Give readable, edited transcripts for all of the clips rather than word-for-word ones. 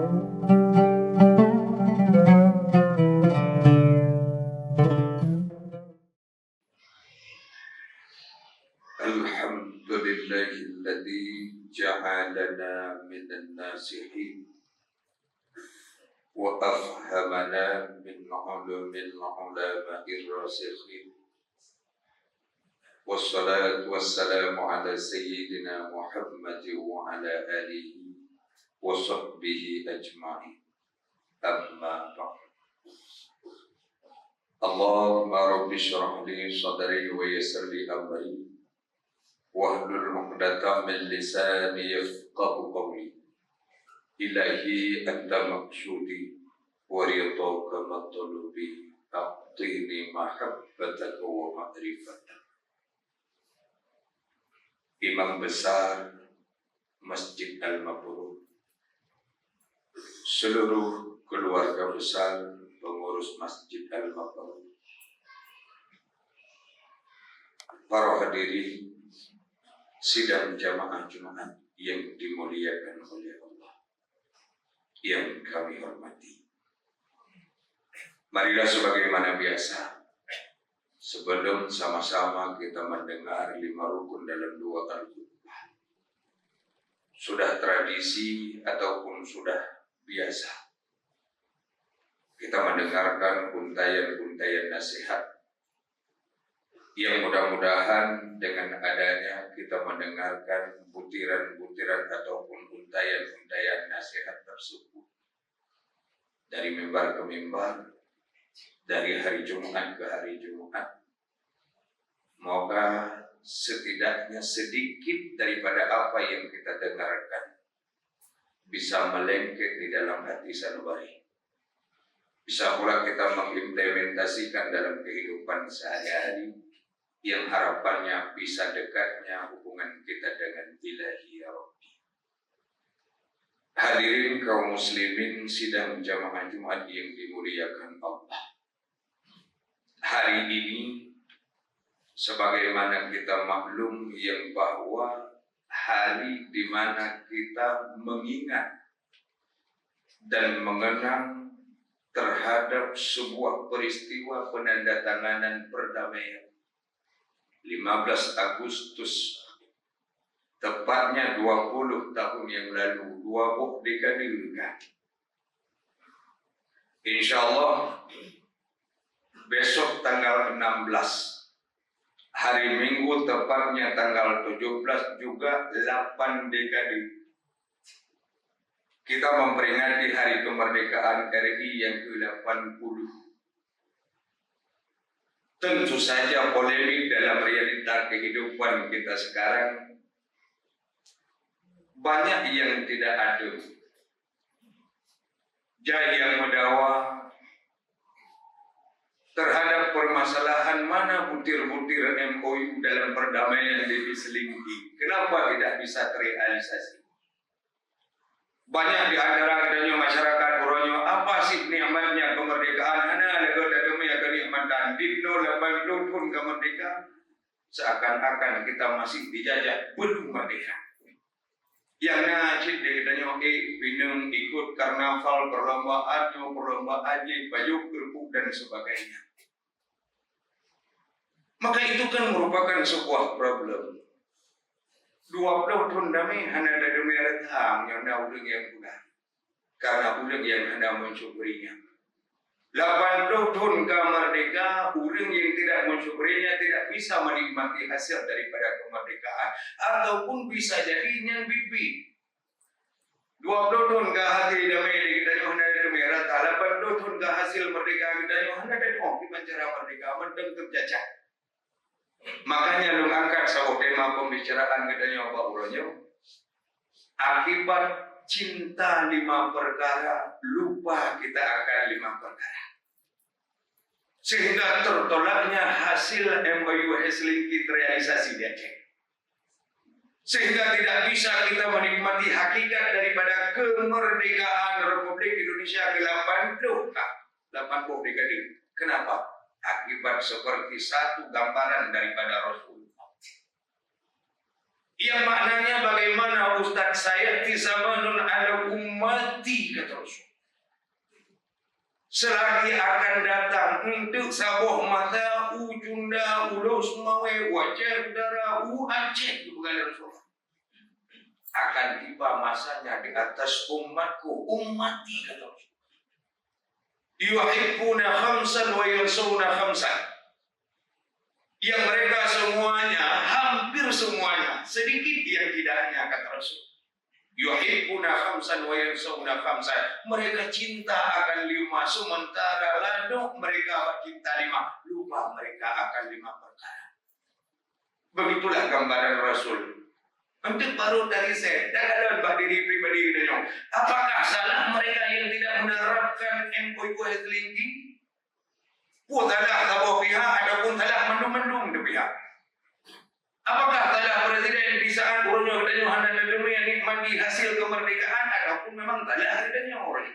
Alhamdulillahilladzi ja'alana minan nasihin wa afhamana min ulumil ulama'ir rasikhin. Wassalatu wassalamu ala sayyidina Muhammad wa ala alihi wa sahbihi ajma'in. Amma ba'd. Allahumma rabbi shrah li sadri wa yassir li amri wahlul 'uqdatam min lisani yafqahu qawli. Ilahi anta maqsudi wa ridhaka matlubi, a'tini mahabbataka wa ma'rifataka. Imam besar Masjid Al-Mabrur, seluruh keluarga besar pengurus Masjid Al-Mabrur, para hadirin sidang jamaah Jumat yang dimuliakan oleh Allah, yang kami hormati. Marilah sebagaimana biasa, sebelum sama-sama kita mendengar 5 rukun dalam 2 Al-Qur'an, sudah tradisi ataupun sudah biasa kita mendengarkan untayan-untayan nasihat yang mudah-mudahan dengan adanya kita mendengarkan butiran-butiran ataupun untayan-untayan nasihat tersebut dari mimbar ke mimbar, dari hari Jumat ke hari Jumat, moga setidaknya sedikit daripada apa yang kita dengarkan bisa melengket di dalam hati sanubari. Bisa pula kita mengimplementasikan dalam kehidupan sehari-hari, yang harapannya bisa dekatnya hubungan kita dengan Ilahi ya Rabbi. Hadirin kaum muslimin sidang jamaah Jumat yang dimuliakan Allah. Hari ini sebagaimana kita maklum yang bahwa hari di mana kita mengingat dan mengenang terhadap sebuah peristiwa penandatanganan perdamaian 15 Agustus, tepatnya 20 tahun yang lalu, 2 dekade. Insyaallah besok tanggal 16, hari Minggu tepatnya tanggal 17 juga 8 dekade. Kita memperingati hari kemerdekaan RI yang ke-80. Tentu saja polemik dalam realita kehidupan kita sekarang banyak yang tidak adil. Jaya mendawa terhadap permasalahan mana butir-butir MOU dalam perdamaian diselingkuhi. Kenapa tidak bisa terrealisasi? Banyak di antara katanya masyarakat Borneo, apa sih nikmatnya kemerdekaan? Hana negara demi kenikmatan dino leban lutun kemerdekaan. Seakan-akan kita masih dijajah belum merdeka. Yang najib dia katanya bingung ikut karnaval, perlombaan baju kerupuk dan sebagainya. Maka itu kan merupakan sebuah problem. 20 tahun dami hanya ada demeretang yang ada ulang yang bulan. Karena ulang yang hendak mensyukurinya. 80 tahun kemerdekaan, orang yang tidak mensyukurinya tidak bisa menikmati hasil daripada kemerdekaan. Ataupun bisa jadi yang bibi. 20 tahun ke hasil damai kita yang hendak demerat. 80 tahun ke hasil merdeka kita yang hendak di penjara merdeka mendeng terjajah. Makanya lu angkat sebuah tema pembicaraan katanya Pak Uronyo. Akibat cinta 5 perkara, lupa kita akan 5 perkara. Sehingga tertolaknya hasil MOU Helsinki terrealisasi di Aceh. Sehingga tidak bisa kita menikmati hakikat daripada kemerdekaan Republik Indonesia ke-80 dekade. Kenapa? Akibat seperti satu gambaran daripada Rasulullah. Yang maknanya bagaimana Ustaz, saya zamanun ala ummati, kata Rasul. Selagi akan datang untuk sabuh mata ujunda ulus mawe wajah udara Aceh, bukan Rasul. Akan tiba masanya di atas umatku, ummati, kata Rasul. Yuhibbuna khamsan wa yansawna khamsan. Yang mereka semuanya, hampir semuanya, sedikit yang tidaknya, kata Rasul. Yuhibbuna khamsan wa yansawna khamsan. Mereka cinta akan 5, sementara lalu mereka cinta 5, lupa mereka akan 5 perkara. Begitulah gambaran Rasul. Untuk baru dari saya, dan ada diri pribadi kita. Apakah salah mereka yang tidak menerapkan MOU linking? Talah tabuh pihak ataupun talah mendung-mendung di pihak. Apakah talah presiden di saat urunnya katanya hanya dunia nikmati hasil kemerdekaan ataupun memang talah katanya orang.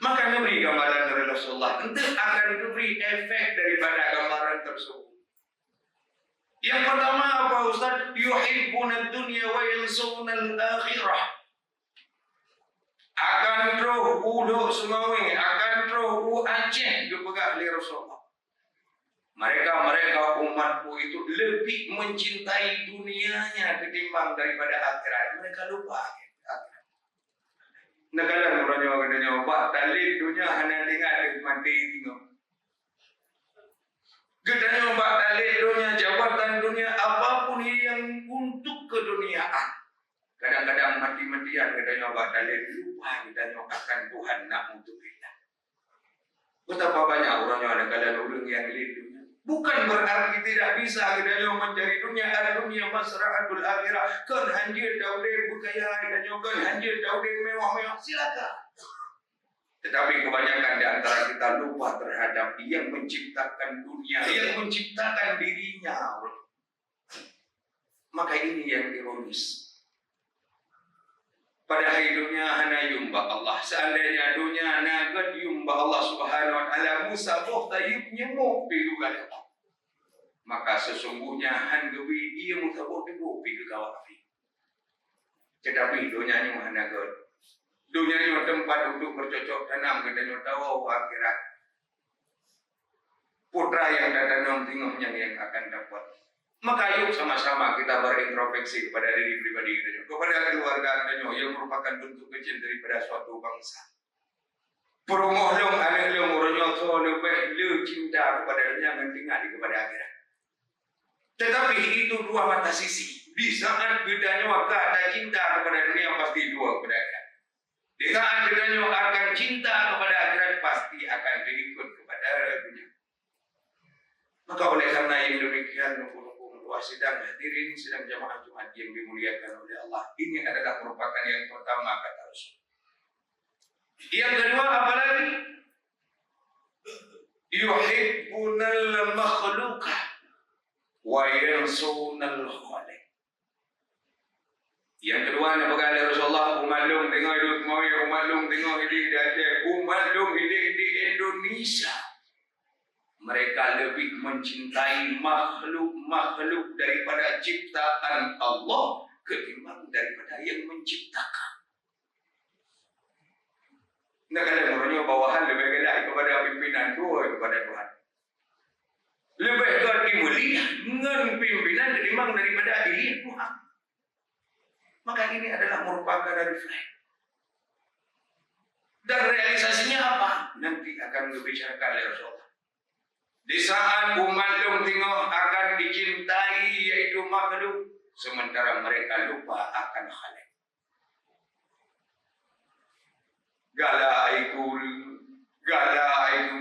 Maka memberi gambaran dari Rasulullah, tentu akan diberi efek daripada gambaran tersebut. Yang pertama apa Ustaz? Yuhibbuna dunya wa yansawna al-akhirah. Akan roh uduk Sumawi, akan roh Aceh dipegang oleh Rasulullah. Mereka umatku itu lebih mencintai dunianya ketimbang daripada akhirat. Mereka lupa akhirat. Negara orangnya Pak dalil dunia hanya tinggal mati tinggal. Gedanya Pak dalil dunia, jabatan dunia, apapun yang untuk keduniaan. Kadang-kadang mati-matian katanya Pak dalil, lupa katanya akan Tuhan nak untuk kita. Betapa banyak orangnya ada kalian orang yang lindungnya. Bukan berarti tidak bisa katanya mencari dunia, ada dunia masra'atul akhirah. Kan hanjir dauleh berkaya katanya, kan hanjir dauleh mewah-mewah, silakan. Tetapi kebanyakan di antara kita lupa terhadap yang menciptakan dunia, yang menciptakan dirinya. Maka ini yang ironis. Pada hari dunia hanya yumba Allah. Seandainya dunia nagat yumba Allah subhanahu wa ta'ala Musa boh tayyib nyemuk pilugan. Maka sesungguhnya handui dia mutaboh pilu kawafi. Tetapi dunia ini hanya nagat. Dunia ini tempat untuk bercocok tanam kedanya tahu akhirat. Putra yang tertanam tengoknya yang akan dapat. Maka yuk sama-sama kita berintrospeksi kepada diri pribadi kita, kepada keluarga kita yang merupakan bentuk kecil daripada suatu bangsa. Perumoh long anak long uronyoto lebih cinta kepada dunia yang tinggal kepada akhirat. Tetapi itu dua mata sisi. Di saat bedanya maka ada cinta kepada dunia pasti dua kepada akhirat. Di saat bedanya akan cinta kepada akhirat pasti akan diikut kepada dunia. Maka oleh karena yang demikian sidang hadirin sidang jamaah Jumat yang dimuliakan oleh Allah, ini adalah merupakan yang pertama kata Rasul. Yang kedua apa lagi? Yuhibbunal makhluqa wa yansunal khaliq. Yang kedua yang berkata Rasulullah, umalung tengok hidup mau umalung tengok hidup di Aceh, umalung hidup di Indonesia. Mereka lebih mencintai makhluk-makhluk daripada ciptaan Allah ketimbang daripada yang menciptakan. Nah, kalau orangnya bawahan lebih gelap kepada pimpinan dua kepada Tuhan. Lebih mulia dengan pimpinan ketimbang daripada diri Tuhan. Maka ini adalah merupakan refleks. Dan realisasinya apa? Nanti akan dibicarakan oleh Rasulullah. Di saat umat tengok akan dicintai yaitu makhluk, sementara mereka lupa akan Khalik. Gala aiku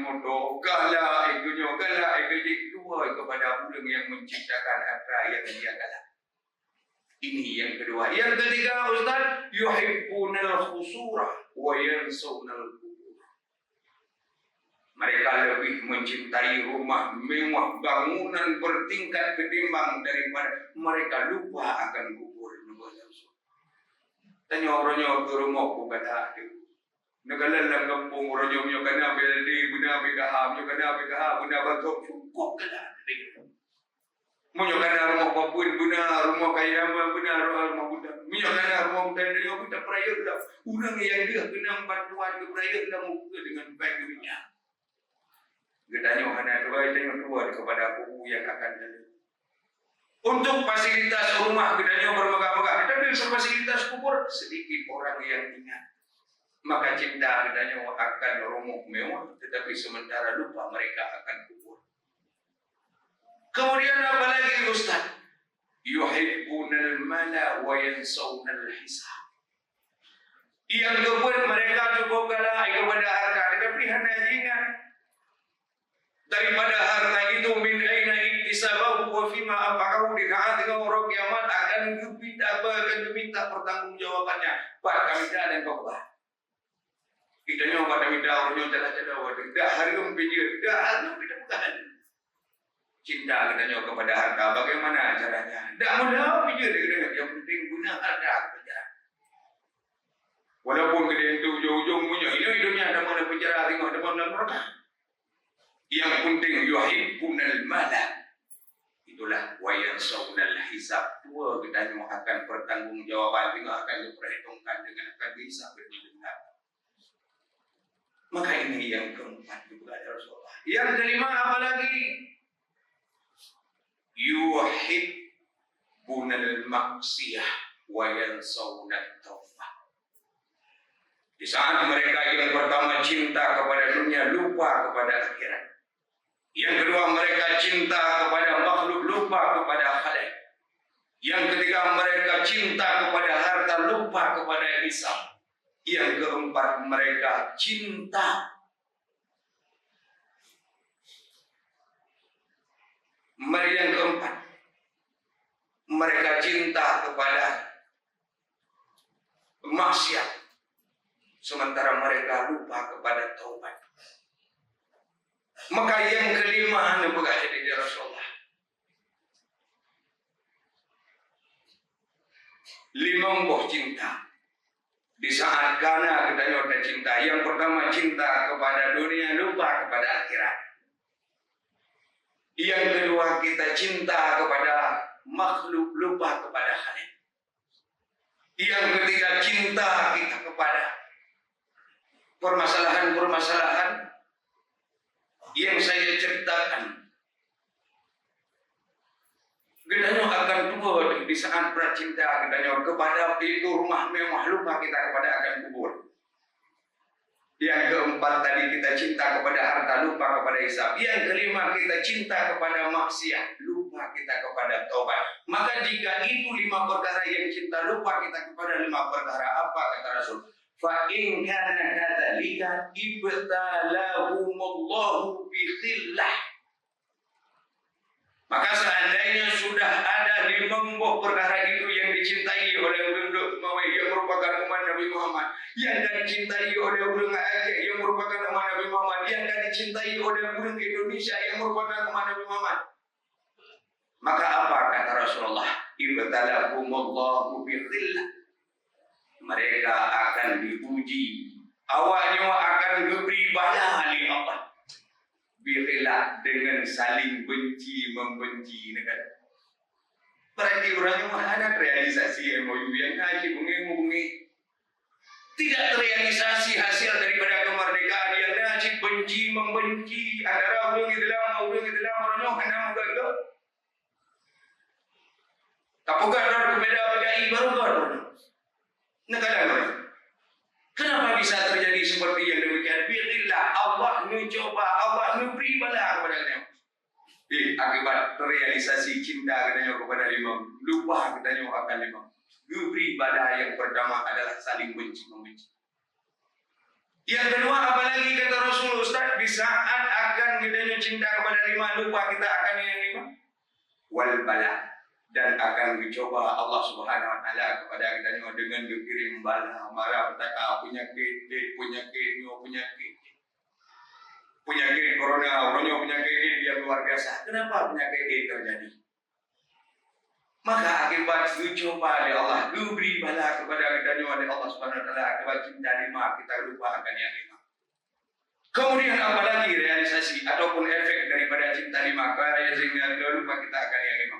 moto, gala aiku dua kepada bulan yang menciptakan apa yang dia gala. Ini yang kedua. Yang ketiga Ustaz, yuhibbunal khusura wa yansunal. Mereka lebih mencintai rumah mewah, bangunan bertingkat ketimbang daripada mereka lupa akan kubur. Tanya orangnya ke rumah ku kata itu. Negara dalam kampung orangnya punya kena beldi, guna bekah, punya kena bekah, guna batuk cukup kena. Menyokana rumah papun benar, rumah kaya benar, rumah budak. Menyokana rumah budak dari budak peraya dah. Urang yang dia kena bantuan ke peraya dah muka dengan baik dunia. Gedanya hana dua kepada aku yang akan datang. Untuk fasilitas rumah gedanya bermegah-megah, tetapi untuk fasilitas kubur sedikit orang yang ingat. Maka cinta gedanya akan rumah mewah, tetapi sementara lupa mereka akan kubur. Kemudian apa lagi Ustaz? Yuhibbunal mala wa yansawunal hisab. Yang kebuat mereka cukup galak kepada harta, tetapi hanya ingat daripada harta itu min aina iktisabahu wa fima anfaqahu di saat orang kiamat akan diminta pertanggungjawabannya. Pak kami dan kau bah. Kita nyoba pada minta orangnya cara-cara wadah. Dah hari pikir, dah hari kita bukan. Cinta katanya kepada harta, bagaimana caranya? Tak mudah pikir dia, yang penting guna harta saja. Walaupun dia itu ujung-ujung punya, ini hidupnya ada mana penjara, tengok ada mana neraka. Yang penting yuhibbunal mala. Itulah wayan saunal hisab. Dua katanya akan pertanggungjawaban, tengok akan diperhitungkan dengan akan dihisab dengan. Maka ini yang keempat juga ada Rasulullah. Yang kelima apa lagi? Yuhibbunal maksiyah wa yansawunat taubah. Di saat mereka yang pertama cinta kepada dunia, lupa kepada akhirat. Yang kedua mereka cinta kepada makhluk, lupa kepada khalik. Yang ketiga mereka cinta kepada harta, lupa kepada hisab. Yang keempat mereka cinta yang keempat, mereka cinta kepada maksiat, sementara mereka lupa kepada taubat. Maka yang kelima nampaklah dari Rasulullah. 5 buah cinta. Di saat kana kita nyoba cinta, yang pertama cinta kepada dunia, lupa kepada akhirat. Yang kedua kita cinta kepada makhluk, lupa kepada khalik. Yang ketiga cinta kita kepada permasalahan-permasalahan yang saya ceritakan. Gedanya akan tua di saat bercinta gedanya kepada itu rumah mewah, lupa kita kepada akan kubur. Yang keempat tadi kita cinta kepada harta, lupa kepada hisab. Yang kelima kita cinta kepada maksiat, lupa kita kepada taubat. Maka jika itu 5 perkara yang cinta, lupa kita kepada 5 perkara, apa kata Rasul? Fa in kana kadzalika ibtalahumullahu bi khillah. Maka seandainya sudah ada 5 perkara itu yang dicintai oleh penduduk Mawai yang merupakan umat Nabi Muhammad, yang dicintai oleh orang Aceh yang merupakan umat Nabi Muhammad, yang dicintai oleh orang Indonesia yang merupakan umat Nabi Muhammad, maka apa kata Rasulullah? Ibtalahumullahu bi khillah. Mereka akan diuji, awaknya akan diberi bala oleh Allah. Bihilah dengan saling benci membenci negara. Berarti orangnya mana realisasi MOU yang ngaji bungi. Tidak terrealisasi hasil daripada kemerdekaan yang ngaji benci membenci antara orang Islam orangnya hanya mengajar. Apakah orang berbeda PKI baru negara. Kenapa bisa terjadi seperti yang demikian? Biarlah Allah mencoba, Allah memberi bala kepada kita. Akibat terrealisasi cinta katanya kepada 5, lupa katanya akan 5. Memberi bala yang pertama adalah saling benci membenci. Yang kedua apalagi kata Rasul Ustaz, di saat akan katanya cinta kepada 5, lupa kita akan yang 5. Wal bala. Dan akan dicoba Allah Subhanahu wa taala kepada kita dengan dikirim bala, marah, petaka, penyakit corona, orangnya penyakit yang luar biasa. Kenapa penyakit ini terjadi? Maka akibat dicoba oleh Allah, diberi bala kepada kita oleh Allah Subhanahu wa taala akibat cinta 5, kita lupa akan yang 5. Kemudian apalagi realisasi ataupun efek daripada cinta lima kaya sehingga lupa kita akan yang lima.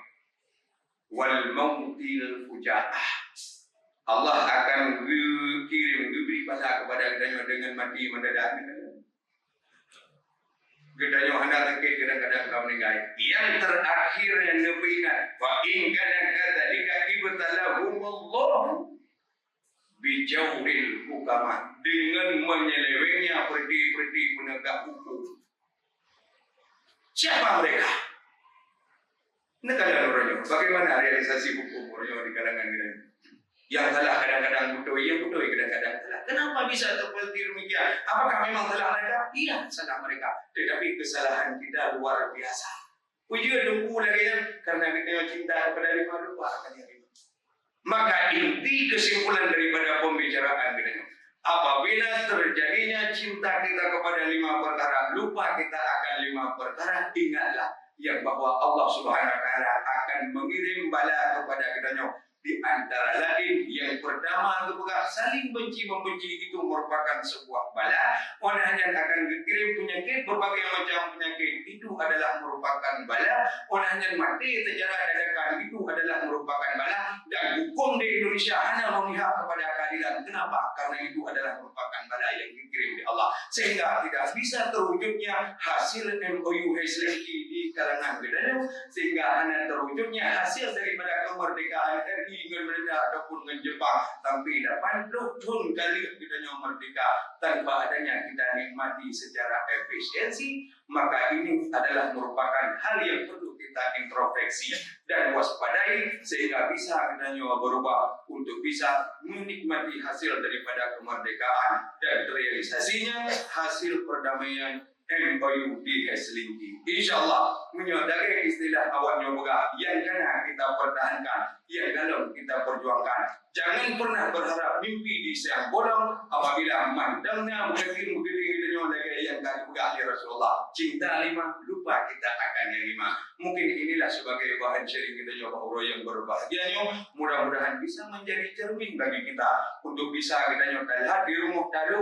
Wal mautil fujaah. Allah akan kirim diberi bala kepada kita dengan mati mendadak. Kita hendak terkait kadang-kadang kau meninggal. Yang terakhir yang lebih ingat. Wa in kana kadzalika ibtalahumullah bijawril hukama, dengan menyelewengnya perdi-perdi penegak hukum. Siapa mereka? Negara orangnya. Bagaimana realisasi hukum orangnya di kalangan kita? Yang salah kadang-kadang betul, yang betul kadang-kadang salah. Kenapa bisa seperti demikian? Apakah memang salah mereka? Iya, salah mereka. Tetapi kesalahan kita luar biasa. Pujian tunggu lagi karena kita cinta kepada lima lupa akan yang lima. Maka inti kesimpulan daripada pembicaraan kita, apabila terjadinya cinta kita kepada lima perkara, lupa kita akan lima perkara, ingatlah yang bahwa Allah Subhanahu Wa Taala akan mengirim bala kepada kita. Di antara lain yang pertama kepada saling benci membenci itu merupakan sebuah bala. Orang yang akan dikirim penyakit, berbagai macam penyakit itu adalah merupakan bala. Orang yang mati secara dadakan itu adalah merupakan bala. Dan hukum di Indonesia hanya memihak kepada keadilan. Kenapa? Karena itu adalah merupakan bala yang dikirim di Allah, sehingga tidak bisa terwujudnya hasil MOU Helsinki di kalangan kita, sehingga hanya terwujudnya hasil daripada kemerdekaan RI dengan Belanda ataupun dengan Jepang, tapi dapat pun kali kita merdeka tanpa adanya kita nikmati secara efisiensi. Maka ini adalah merupakan hal yang perlu kita introspeksi dan waspadai, sehingga bisa kita berubah untuk bisa menikmati hasil daripada kemerdekaan dan realisasinya hasil perdamaian MOU di Helsinki. InsyaAllah menyodari istilah awaknya boga yang kena kita pertahankan, yang dalam kita perjuangkan. Jangan pernah berharap mimpi di siang bolong apabila mandangnya mungkin lagi yang kali boga ya Rasulullah. Cinta lima, lupa kita akan yang lima. Mungkin inilah sebagai bahan sharing kita nyoba orang yang berbahagianya. Mudah-mudahan bisa menjadi cermin bagi kita untuk bisa kita nyoba di rumah dalu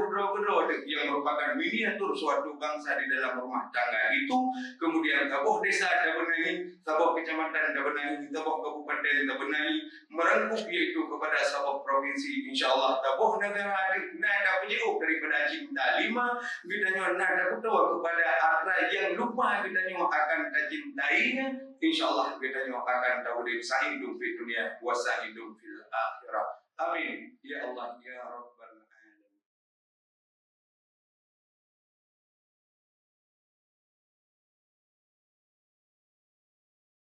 yang merupakan miniatur suatu bangsa di dalam rumah tangga itu. Kemudian tabuh desa ada benahi, tabuh kecamatan ada benahi, tabuh kabupaten ada benahi, merengkup yaitu kepada sebuah provinsi. InsyaAllah tabuh negara ada penjauh daripada cinta lima, kita nada ketua kepada atra yang lupa kita akan cintainya. InsyaAllah kita akan tahu dari sa'idum fi dunia wa sa'idum fil akhirah. Amin ya Allah ya Rabb.